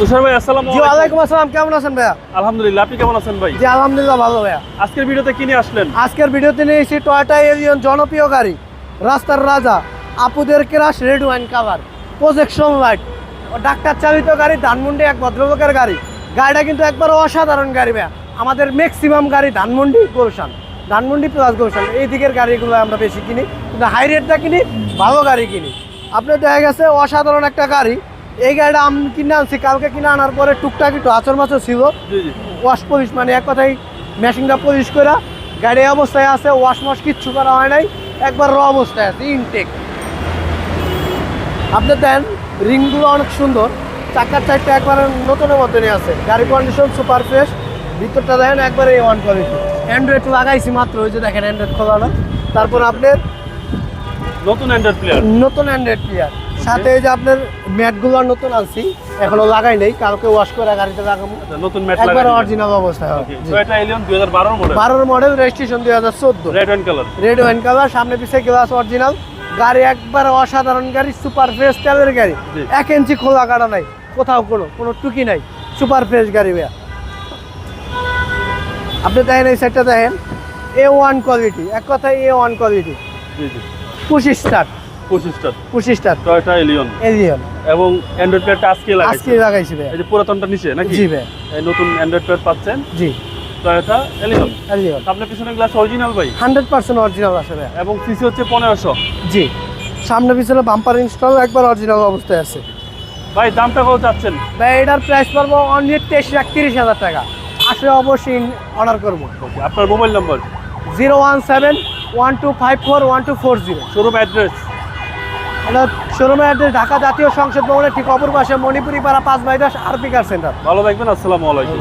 তুষার ভাই আসসালামু জি ওয়ালাইকুম আসসালাম, কেমন আছেন ভাইয়া? আলহামদুলিল্লাহ, আপনি কেমন আছেন ভাই? জি আলহামদুলিল্লাহ ভালো ভাইয়া। আজকের ভিডিওতে কি নিয়ে আসলেন? আজকের ভিডিওতে নিয়েছি টয়োটা এলিয়ন, জনপ্রিয় গাড়ি, রাস্তার রাজা, আপুদের crush, red wine cover, projection light, ডাক্তার চালিত গাড়ি, ধানমন্ডি এক ভদ্রলোকের গাড়ি। গাড়িটা কিন্তু একবার অসাধারণ গাড়ি ভাইয়া। আমাদের ম্যাক্সিমাম গাড়ি ধানমন্ডি গুলশান, ধানমন্ডি প্লাস গুলশান, এই দিকের গাড়িগুলো আমরা বেশি কিনি, কিন্তু হাই রেটটা কিনি, ভালো গাড়ি কিনি। আপনার দেখা গেছে অসাধারণ একটা গাড়ি। এই গাড়িটা আমি কিনে আনছি, কালকে কিনে আনার পরে টুকটাক একটু আচর মাচর ছিল, ওয়াশ পলিশ, মানে এক কথায় মেশিনটা পলিশ করে গাড়ি অবস্থায় আছে, ওয়াশ মশ কিচ্ছু করা হয় নাই, একবার র অবস্থায় আছে, ইনটেক। আপনি দেন রিংগুলো অনেক সুন্দর, চাকার চারটা একবারে নতুনের মতনই আছে, গাড়ি কন্ডিশন সুপার ফ্রেশ, ভিতরটা দেখেন একবারে ওয়ান কোয়ালিটি। অ্যান্ড্রয়েড লাগাইছি মাত্র, ওই যে দেখেন অ্যান্ড্রয়েড খোলানো। তারপর আপনার নতুন অ্যান্ড্রয়েড প্লেয়ার, নতুন অ্যান্ড্রয়েড প্লেয়ার, সাথে এই যে আপনার ম্যাটগুলো নতুন আনছি, এখনো লাগাই নাই, কালকে ওয়াশ করে গাড়িতে লাগাবো। নতুন ম্যাট একবার লাগানো অরিজিনাল অবস্থায় হবে। Toyota Allion 2012 model, 12 model, registration 2014, red wine colour. Red wine colour, সামনে পিছে গ্লাস অরিজিনাল। গাড়ি একবার অসাধারণ গাড়ি, সুপার ফ্রেশ তেলের গাড়ি, জি। 1 ইঞ্চি খোলা কাটা নাই, কোথাও কোনো টুকি নাই, সুপার ফ্রেশ গাড়ি ভাইয়া। আপনি দেখেন এই সাইডটা দেখেন, A1 কোয়ালিটি, এক কথায় A1 কোয়ালিটি, জি জি, 25 star, 25 star Toyota Allion, Allion এবং অ্যান্ড্রয়েড প্লেয়ারটা আজকে লাগাইছে। আজকে লাগাইছি ভাইয়া। এই যে পুরাতনটা নিচে নাকি? জি ভাই, এই নতুন অ্যান্ড্রয়েড প্লেয়ার পাচ্ছেন জি টয়োটা এলিয়ন। এলিয়ন সামনে পিছনে গ্লাস অরিজিনাল ভাই, 100% অরিজিনাল আছে ভাইয়া। এবং সিসি হচ্ছে 1500। জি, সামনে পিছনে বাম্পার ইনস্টল, একবার অরিজিনাল অবস্থায় আছে ভাই দামটা কত চাচ্ছেন? ভাই। এটার প্রাইস পড়বো অনলি 23,30,000 টাকা। আসলে অবশ্যই অর্ডার করবো। আপনার মোবাইল নাম্বার, 017-1254-1240। শোরুম অ্যাড্রেস, এটা শোরুমের অ্যাড্রেস ঢাকা জাতীয় সংসদ ভবনের ঠিক অপর পাশে, মণিপুরি পাড়া 5/10 আরপি কার সেন্টার। ভালো থাকবেন, আসসালামু আলাইকুম।